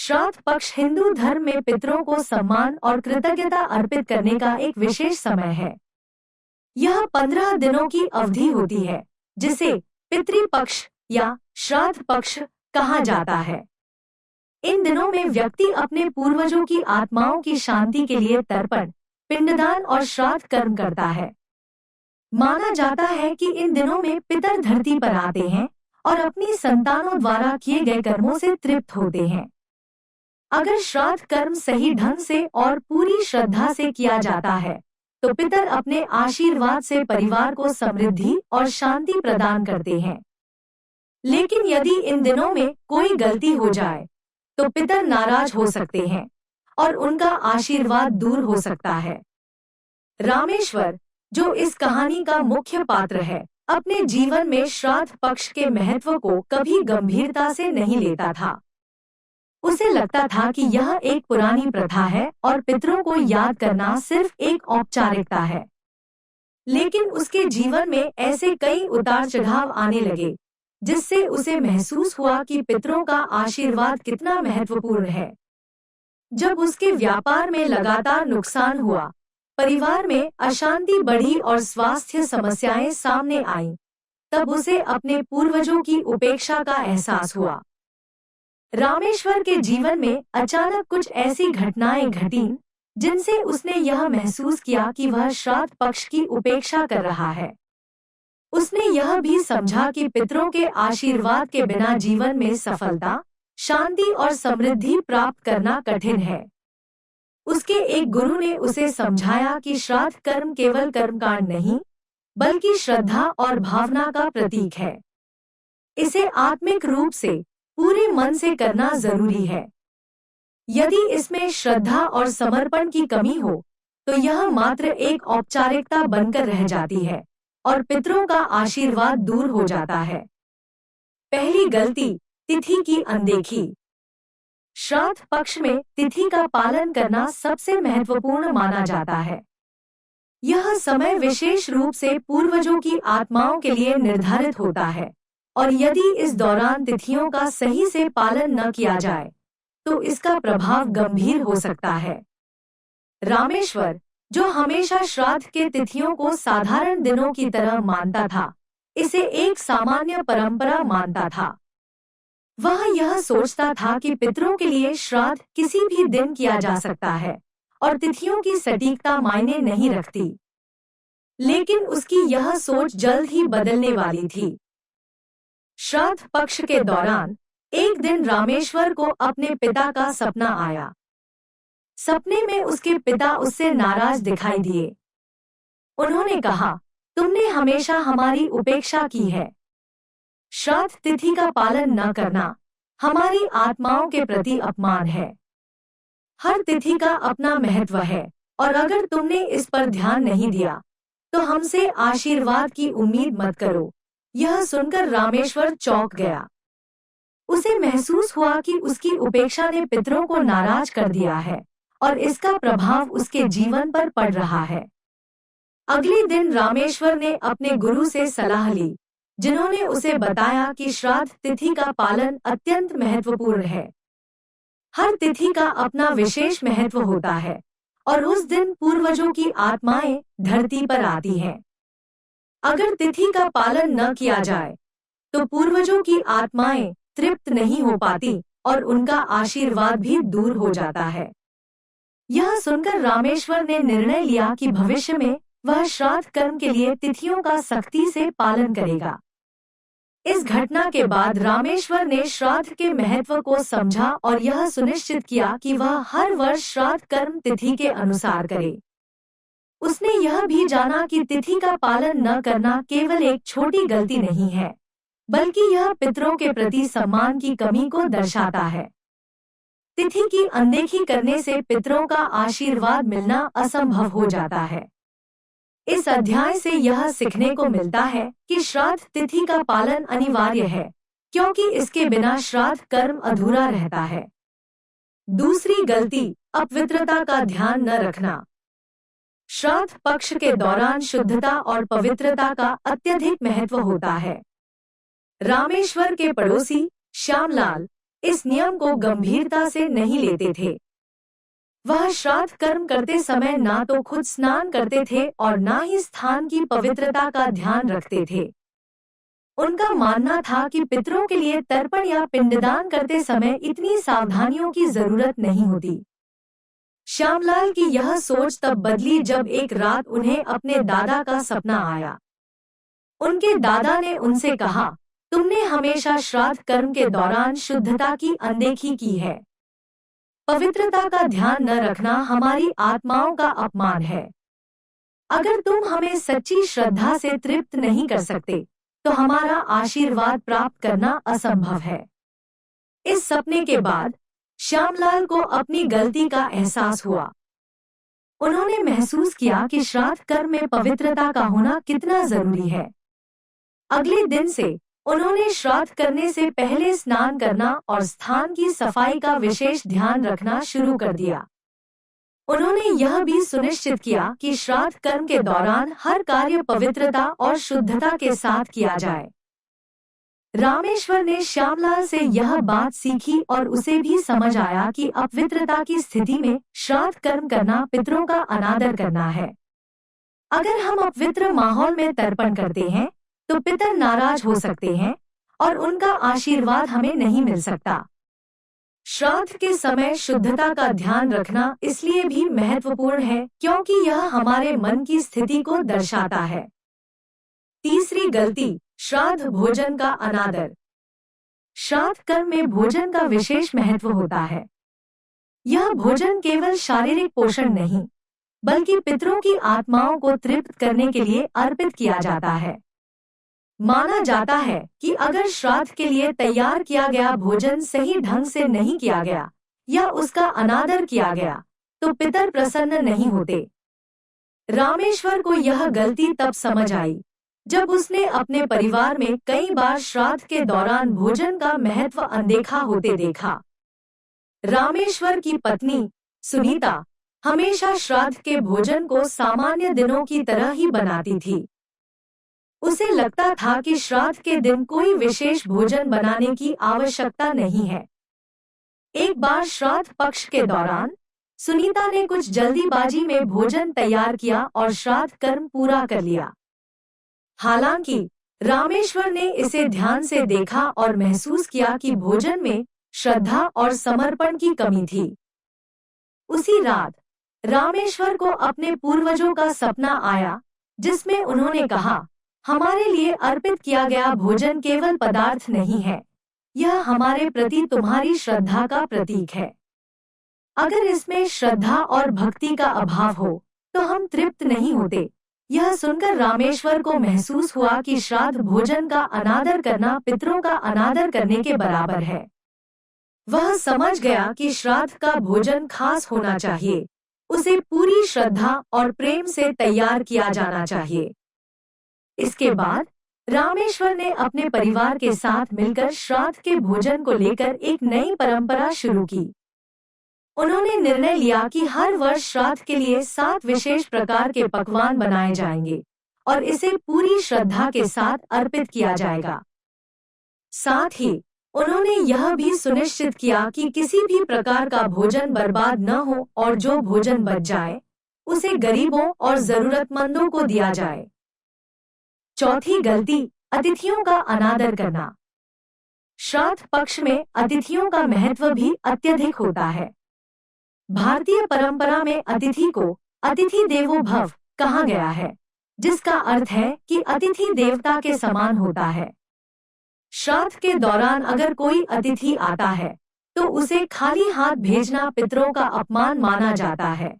श्राद्ध पक्ष हिंदू धर्म में पितरों को सम्मान और कृतज्ञता अर्पित करने का एक विशेष समय है। यह 15 दिनों की अवधि होती है, जिसे पितृपक्ष या श्राद्ध पक्ष कहा जाता है। इन दिनों में व्यक्ति अपने पूर्वजों की आत्माओं की शांति के लिए तर्पण, पिंडदान और श्राद्ध कर्म करता है। माना जाता है कि इन दिनों में पितर धरती पर आते हैं और अपनी संतानों द्वारा किए गए कर्मों से तृप्त होते हैं। अगर श्राद्ध कर्म सही ढंग से और पूरी श्रद्धा से किया जाता है, तो पितर अपने आशीर्वाद से परिवार को समृद्धि और शांति प्रदान करते हैं। लेकिन यदि इन दिनों में कोई गलती हो जाए, तो पितर नाराज हो सकते हैं और उनका आशीर्वाद दूर हो सकता है। रामेश्वर, जो इस कहानी का मुख्य पात्र है, अपने जीवन में श्राद्ध पक्ष के महत्व को कभी गंभीरता से नहीं लेता था। उसे लगता था कि यह एक पुरानी प्रथा है और पितरों को याद करना सिर्फ एक औपचारिकता है। लेकिन उसके जीवन में ऐसे कई उतार चढ़ाव आने लगे, जिससे उसे महसूस हुआ कि पितरों का आशीर्वाद कितना महत्वपूर्ण है। जब उसके व्यापार में लगातार नुकसान हुआ, परिवार में अशांति बढ़ी और स्वास्थ्य समस्याएं सामने आईं, तब उसे अपने पूर्वजों की उपेक्षा का एहसास हुआ। रामेश्वर के जीवन में अचानक कुछ ऐसी घटनाएं घटीं, जिनसे उसने यह महसूस किया कि वह श्राद्ध पक्ष की उपेक्षा कर रहा है। उसने यह भी समझा कि पितरों के आशीर्वाद के बिना जीवन में सफलता, शांति और समृद्धि प्राप्त करना कठिन है। उसके एक गुरु ने उसे समझाया कि श्राद्ध कर्म केवल कर्मकांड नहीं, बल्कि श्रद्धा और भावना का प्रतीक है। इसे आत्मिक रूप से पूरे मन से करना जरूरी है। यदि इसमें श्रद्धा और समर्पण की कमी हो, तो यह मात्र एक औपचारिकता बनकर रह जाती है और पितरों का आशीर्वाद दूर हो जाता है। पहली गलती, तिथि की अनदेखी। श्राद्ध पक्ष में तिथि का पालन करना सबसे महत्वपूर्ण माना जाता है। यह समय विशेष रूप से पूर्वजों की आत्माओं के लिए निर्धारित होता है, और यदि इस दौरान तिथियों का सही से पालन न किया जाए, तो इसका प्रभाव गंभीर हो सकता है। रामेश्वर, जो हमेशा श्राद्ध के तिथियों को साधारण दिनों की तरह मानता था, इसे एक सामान्य परंपरा मानता था। वह यह सोचता था कि पितरों के लिए श्राद्ध किसी भी दिन किया जा सकता है और तिथियों की सटीकता मायने नहीं रखती। लेकिन उसकी यह सोच जल्द ही बदलने वाली थी। श्राद्ध पक्ष के दौरान एक दिन रामेश्वर को अपने पिता का सपना आया। सपने में उसके पिता उससे नाराज दिखाई दिए। उन्होंने कहा, तुमने हमेशा हमारी उपेक्षा की है। श्राद्ध तिथि का पालन न करना हमारी आत्माओं के प्रति अपमान है। हर तिथि का अपना महत्व है, और अगर तुमने इस पर ध्यान नहीं दिया, तो हमसे आशीर्वाद की उम्मीद मत करो। यह सुनकर रामेश्वर चौंक गया। उसे महसूस हुआ कि उसकी उपेक्षा ने पितरों को नाराज कर दिया है और इसका प्रभाव उसके जीवन पर पड़ रहा है। अगले दिन रामेश्वर ने अपने गुरु से सलाह ली, जिन्होंने उसे बताया कि श्राद्ध तिथि का पालन अत्यंत महत्वपूर्ण है। हर तिथि का अपना विशेष महत्व होता है और उस दिन पूर्वजों की आत्माएं धरती पर आती हैं। अगर तिथि का पालन न किया जाए, तो पूर्वजों की आत्माएं तृप्त नहीं हो पाती और उनका आशीर्वाद भी दूर हो जाता है। यह सुनकर रामेश्वर ने निर्णय लिया कि भविष्य में वह श्राद्ध कर्म के लिए तिथियों का सख्ती से पालन करेगा। इस घटना के बाद रामेश्वर ने श्राद्ध के महत्व को समझा और यह सुनिश्चित किया कि वह हर वर्ष श्राद्ध कर्म तिथि के अनुसार करे। उसने यह भी जाना कि तिथि का पालन न करना केवल एक छोटी गलती नहीं है, बल्कि यह पितरों के प्रति सम्मान की कमी को दर्शाता है। तिथि की अनदेखी करने से पितरों का आशीर्वाद मिलना असंभव हो जाता है। इस अध्याय से यह सीखने को मिलता है कि श्राद्ध तिथि का पालन अनिवार्य है, क्योंकि इसके बिना श्राद्ध कर्म अधूरा रहता है। दूसरी गलती, अपवित्रता का ध्यान न रखना। श्राद्ध पक्ष के दौरान शुद्धता और पवित्रता का अत्यधिक महत्व होता है। रामेश्वर के पड़ोसी श्यामलाल, इस नियम को गंभीरता से नहीं लेते थे। वह श्राद्ध कर्म करते समय ना तो खुद स्नान करते थे और ना ही स्थान की पवित्रता का ध्यान रखते थे। उनका मानना था कि पितरों के लिए तर्पण या पिंडदान करते समय इतनी सावधानियों की जरूरत नहीं होती। श्यामलाल की यह सोच तब बदली जब एक रात उन्हें अपने दादा का सपना आया। उनके दादा ने उनसे कहा, तुमने हमेशा श्राद्ध कर्म के दौरान शुद्धता की अनदेखी की है। पवित्रता का ध्यान न रखना हमारी आत्माओं का अपमान है। अगर तुम हमें सच्ची श्रद्धा से तृप्त नहीं कर सकते, तो हमारा आशीर्वाद प्राप्त करना असंभव है। इस सपने के बाद श्यामलाल को अपनी गलती का एहसास हुआ। उन्होंने महसूस किया कि श्राद्ध कर्म में पवित्रता का होना कितना जरूरी है। अगले दिन से उन्होंने श्राद्ध करने से पहले स्नान करना और स्थान की सफाई का विशेष ध्यान रखना शुरू कर दिया। उन्होंने यह भी सुनिश्चित किया कि श्राद्ध कर्म के दौरान हर कार्य पवित्रता और शुद्धता के साथ किया जाए। रामेश्वर ने श्यामलाल से यह बात सीखी और उसे भी समझ आया कि अपवित्रता की स्थिति में श्राद्ध कर्म करना पितरों का अनादर करना है। अगर हम अपवित्र माहौल में तर्पण करते हैं तो पितर नाराज हो सकते हैं और उनका आशीर्वाद हमें नहीं मिल सकता। श्राद्ध के समय शुद्धता का ध्यान रखना इसलिए भी महत्वपूर्ण है क्योंकि यह हमारे मन की स्थिति को दर्शाता है। तीसरी गलती, श्राद्ध भोजन का अनादर। श्राद्ध कर्म में भोजन का विशेष महत्व होता है। यह भोजन केवल शारीरिक पोषण नहीं, बल्कि पितरों की आत्माओं को तृप्त करने के लिए अर्पित किया जाता है। माना जाता है कि अगर श्राद्ध के लिए तैयार किया गया भोजन सही ढंग से नहीं किया गया या उसका अनादर किया गया, तो पितर प्रसन्न नहीं होते। रामेश्वर को यह गलती तब समझ आई जब उसने अपने परिवार में कई बार श्राद्ध के दौरान भोजन का महत्व अनदेखा होते देखा। रामेश्वर की पत्नी सुनीता हमेशा श्राद्ध के भोजन को सामान्य दिनों की तरह ही बनाती थी। उसे लगता था कि श्राद्ध के दिन कोई विशेष भोजन बनाने की आवश्यकता नहीं है। एक बार श्राद्ध पक्ष के दौरान सुनीता ने कुछ जल्दीबाजी में भोजन तैयार किया और श्राद्ध कर्म पूरा कर लिया। हालांकि रामेश्वर ने इसे ध्यान से देखा और महसूस किया कि भोजन में श्रद्धा और समर्पण की कमी थी। उसी रात रामेश्वर को अपने पूर्वजों का सपना आया, जिसमें उन्होंने कहा, हमारे लिए अर्पित किया गया भोजन केवल पदार्थ नहीं है, यह हमारे प्रति तुम्हारी श्रद्धा का प्रतीक है। अगर इसमें श्रद्धा और भक्ति का अभाव हो तो हम तृप्त नहीं होते। यह सुनकर रामेश्वर को महसूस हुआ कि श्राद्ध भोजन का अनादर करना पितरों का अनादर करने के बराबर है। वह समझ गया कि श्राद्ध का भोजन खास होना चाहिए, उसे पूरी श्रद्धा और प्रेम से तैयार किया जाना चाहिए। इसके बाद रामेश्वर ने अपने परिवार के साथ मिलकर श्राद्ध के भोजन को लेकर एक नई परंपरा शुरू की। उन्होंने निर्णय लिया कि हर वर्ष श्राद्ध के लिए 7 विशेष प्रकार के पकवान बनाए जाएंगे और इसे पूरी श्रद्धा के साथ अर्पित किया जाएगा। साथ ही उन्होंने यह भी सुनिश्चित किया कि किसी भी प्रकार का भोजन बर्बाद न हो और जो भोजन बच जाए उसे गरीबों और जरूरतमंदों को दिया जाए। चौथी गलती, अतिथियों का अनादर करना। श्राद्ध पक्ष में अतिथियों का महत्व भी अत्यधिक होता है। भारतीय परंपरा में अतिथि को अतिथि देवो भव कहा गया है, जिसका अर्थ है कि अतिथि देवता के समान होता है। श्राद्ध के दौरान अगर कोई अतिथि आता है तो उसे खाली हाथ भेजना पितरों का अपमान माना जाता है।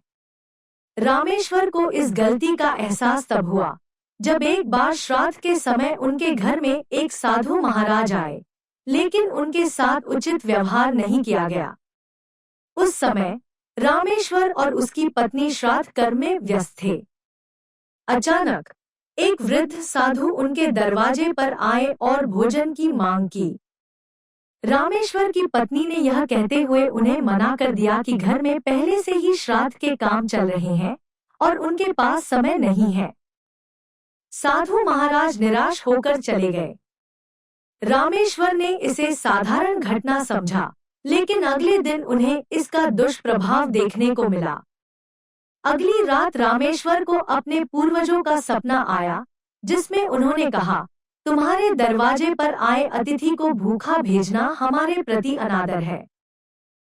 रामेश्वर को इस गलती का एहसास तब हुआ जब एक बार श्राद्ध के समय उनके घर में एक साधु महाराज आए, लेकिन उनके साथ उचित व्यवहार नहीं किया गया। उस समय रामेश्वर और उसकी पत्नी श्राद्ध कर्म में व्यस्त थे। अचानक एक वृद्ध साधु उनके दरवाजे पर आए और भोजन की मांग की। रामेश्वर की पत्नी ने यह कहते हुए उन्हें मना कर दिया कि घर में पहले से ही श्राद्ध के काम चल रहे हैं और उनके पास समय नहीं है। साधु महाराज निराश होकर चले गए। रामेश्वर ने इसे साधारण घटना समझा, लेकिन अगले दिन उन्हें इसका दुष्प्रभाव देखने को मिला। अगली रात रामेश्वर को अपने पूर्वजों का सपना आया, जिसमें उन्होंने कहा, तुम्हारे दरवाजे पर आए अतिथि को भूखा भेजना हमारे प्रति अनादर है।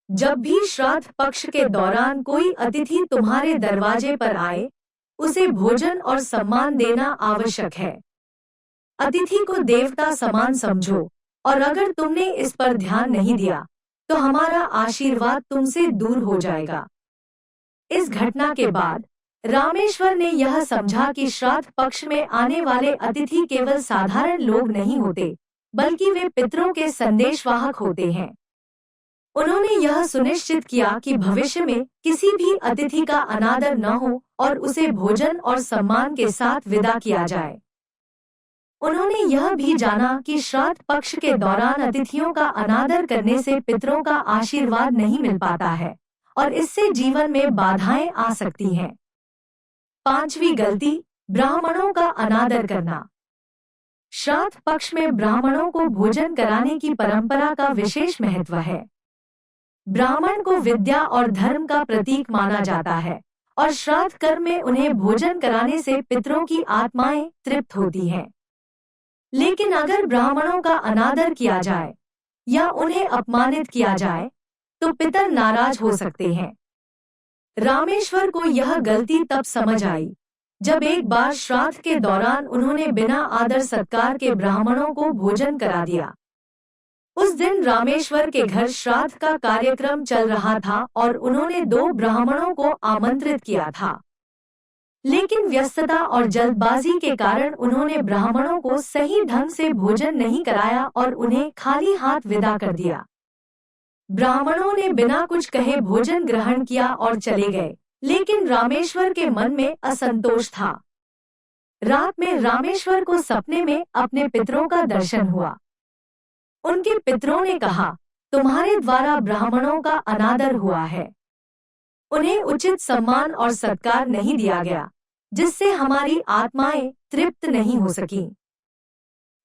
जब भी श्राद्ध पक्ष के दौरान कोई अतिथि तुम्हारे दरवाजे पर आए, उसे भोजन और सम्मान देना आवश्यक है। अतिथि को देवता समान समझो, और अगर तुमने इस पर ध्यान नहीं दिया, तो हमारा आशीर्वाद तुमसे दूर हो जाएगा। इस घटना के बाद रामेश्वर ने यह समझा कि श्राद्ध पक्ष में आने वाले अतिथि केवल साधारण लोग नहीं होते, बल्कि वे पितरों के संदेशवाहक होते हैं। उन्होंने यह सुनिश्चित किया कि भविष्य में किसी भी अतिथि का अनादर न हो और उसे भोजन और सम्मान के साथ विदा किया जाए। उन्होंने यह भी जाना कि श्राद्ध पक्ष के दौरान अतिथियों का अनादर करने से पितरों का आशीर्वाद नहीं मिल पाता है, और इससे जीवन में बाधाएं आ सकती हैं। 5वीं गलती, ब्राह्मणों का अनादर करना। श्राद्ध पक्ष में ब्राह्मणों को भोजन कराने की परंपरा का विशेष महत्व है। ब्राह्मण को विद्या और धर्म का प्रतीक माना जाता है, और श्राद्ध कर्म में उन्हें भोजन कराने से पितरों की आत्माएं तृप्त होती हैं। लेकिन अगर ब्राह्मणों का अनादर किया जाए या उन्हें अपमानित किया जाए, तो पितर नाराज हो सकते हैं। रामेश्वर को यह गलती तब समझ आई, जब एक बार श्राद्ध के दौरान उन्होंने बिना आदर सत्कार के ब्राह्मणों को भोजन करा दिया। उस दिन रामेश्वर के घर श्राद्ध का कार्यक्रम चल रहा था और उन्होंने 2 ब्राह्मणों को आमंत्रित किया था, लेकिन व्यस्तता और जल्दबाजी के कारण उन्होंने ब्राह्मणों को सही ढंग से भोजन नहीं कराया और उन्हें खाली हाथ विदा कर दिया। ब्राह्मणों ने बिना कुछ कहे भोजन ग्रहण किया और चले गए, लेकिन रामेश्वर के मन में असंतोष था। रात में रामेश्वर को सपने में अपने पितरों का दर्शन हुआ। उनके पितरों ने कहा, तुम्हारे द्वारा ब्राह्मणों का अनादर हुआ है। उन्हें उचित सम्मान और सत्कार नहीं दिया गया, जिससे हमारी आत्माएं तृप्त नहीं हो सकीं।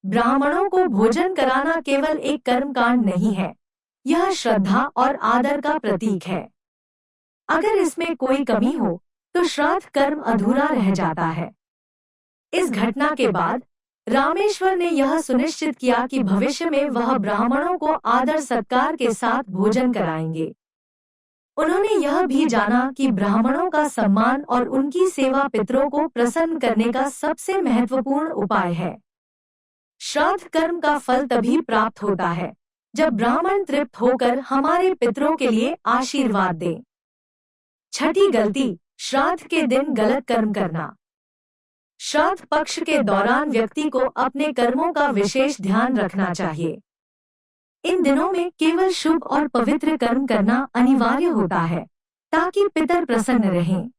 ब्राह्मणों को भोजन कराना केवल एक कर्मकांड नहीं है, यह श्रद्धा और आदर का प्रतीक है। अगर इसमें कोई कमी हो, तो श्राद्ध कर्म अधूरा रह जाता है। इस घटना के बाद रामेश्वर ने यह सुनिश्चित किया कि भविष्य में वह ब्राह्मणों को आदर सत्कार के साथ भोजन कराएंगे। उन्होंने यह भी जाना कि ब्राह्मणों का सम्मान और उनकी सेवा पितरों को प्रसन्न करने का सबसे महत्वपूर्ण उपाय है। श्राद्ध कर्म का फल तभी प्राप्त होता है, जब ब्राह्मण तृप्त होकर हमारे पितरों के लिए आशीर्वाद दें। 6ठी गलती, श्राद्ध के दिन गलत कर्म करना। श्राद्ध पक्ष के दौरान व्यक्ति को अपने कर्मों का विशेष ध्यान रखना चाहिए। इन दिनों में केवल शुभ और पवित्र कर्म करना अनिवार्य होता है, ताकि पितर प्रसन्न रहें।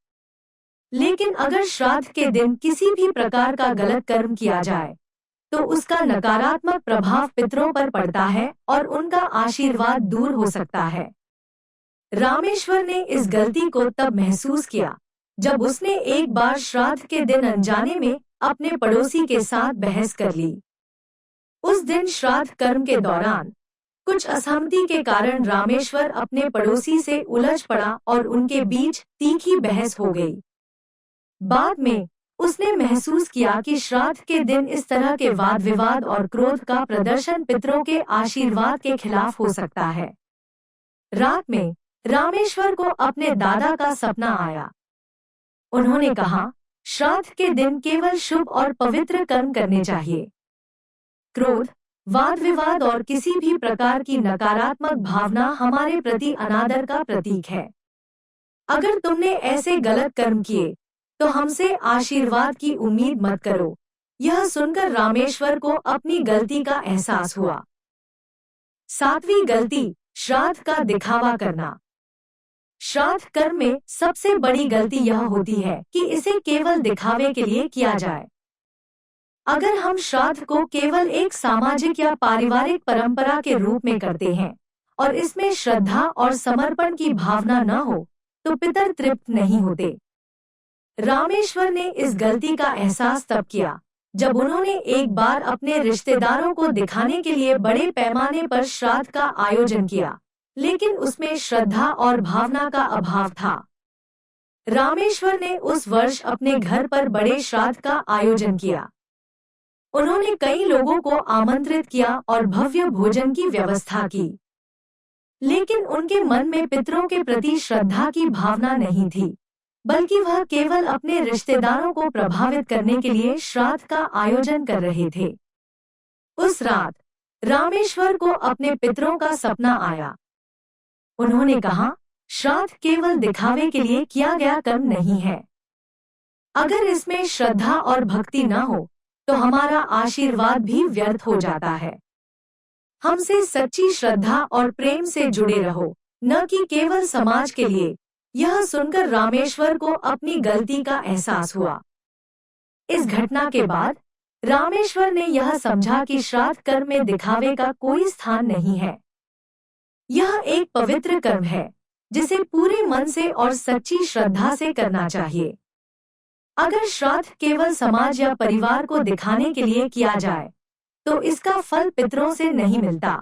लेकिन अगर श्राद्ध के दिन किसी भी प्रकार का गलत कर्म किया जाए, तो उसका नकारात्मक प्रभाव पितरों पर पड़ता है और उनका आशीर्वाद दूर हो सकता है। रामेश्वर ने इस गलती को तब महसूस किया, जब उसने एक बार श्राद्ध के दिन अनजाने में अपने पड़ोसी के साथ बहस कर ली। उस दिन श्राद्ध कर्म के दौरान कुछ असहमति के कारण रामेश्वर अपने पड़ोसी से उलझ पड़ा और उनके बीच तीखी बहस हो गई। बाद में उसने महसूस किया कि श्राद्ध के दिन इस तरह के वाद विवाद और क्रोध का प्रदर्शन पितरों के आशीर्वाद के खिलाफ हो सकता है। रात में रामेश्वर को अपने दादा का सपना आया। उन्होंने कहा, श्राद्ध के दिन केवल शुभ और पवित्र कर्म करने चाहिए। क्रोध, वाद विवाद और किसी भी प्रकार की नकारात्मक भावना हमारे प्रति अनादर का प्रतीक है। अगर तुमने ऐसे गलत कर्म किए, तो हमसे आशीर्वाद की उम्मीद मत करो। यह सुनकर रामेश्वर को अपनी गलती का एहसास हुआ। 7वीं गलती, श्राद्ध का दिखावा करना। श्राद्ध कर्म में सबसे बड़ी गलती यह होती है कि इसे केवल दिखावे के लिए किया जाए। अगर हम श्राद्ध को केवल एक सामाजिक या पारिवारिक परंपरा के रूप में करते हैं और इसमें श्रद्धा और समर्पण की भावना न हो, तो पितर तृप्त नहीं होते। रामेश्वर ने इस गलती का एहसास तब किया, जब उन्होंने एक बार अपने रिश्तेदारों को दिखाने के लिए बड़े पैमाने पर श्राद्ध का आयोजन किया, लेकिन उसमें श्रद्धा और भावना का अभाव था। रामेश्वर ने उस वर्ष अपने घर पर बड़े श्राद्ध का आयोजन किया। उन्होंने कई लोगों को आमंत्रित किया और भव्य भोजन की व्यवस्था की, लेकिन उनके मन में पितरों के प्रति श्रद्धा की भावना नहीं थी, बल्कि वह केवल अपने रिश्तेदारों को प्रभावित करने के लिए श्राद्ध का आयोजन कर रहे थे। उस रात रामेश्वर को अपने पितरों का सपना आया। उन्होंने कहा, श्राद्ध केवल दिखावे के लिए किया गया कर्म नहीं है। अगर इसमें श्रद्धा और भक्ति न हो तो हमारा आशीर्वाद भी व्यर्थ हो जाता है। हमसे सच्ची श्रद्धा और प्रेम से जुड़े रहो, न कि केवल समाज के लिए। यह सुनकर रामेश्वर को अपनी गलती का एहसास हुआ। इस घटना के बाद रामेश्वर ने यह समझा कि श्राद्ध कर्म में दिखावे का कोई स्थान नहीं है। यह एक पवित्र कर्म है जिसे पूरे मन से और सच्ची श्रद्धा से करना चाहिए। अगर श्राद्ध केवल समाज या परिवार को दिखाने के लिए किया जाए तो इसका फल पितरों से नहीं मिलता।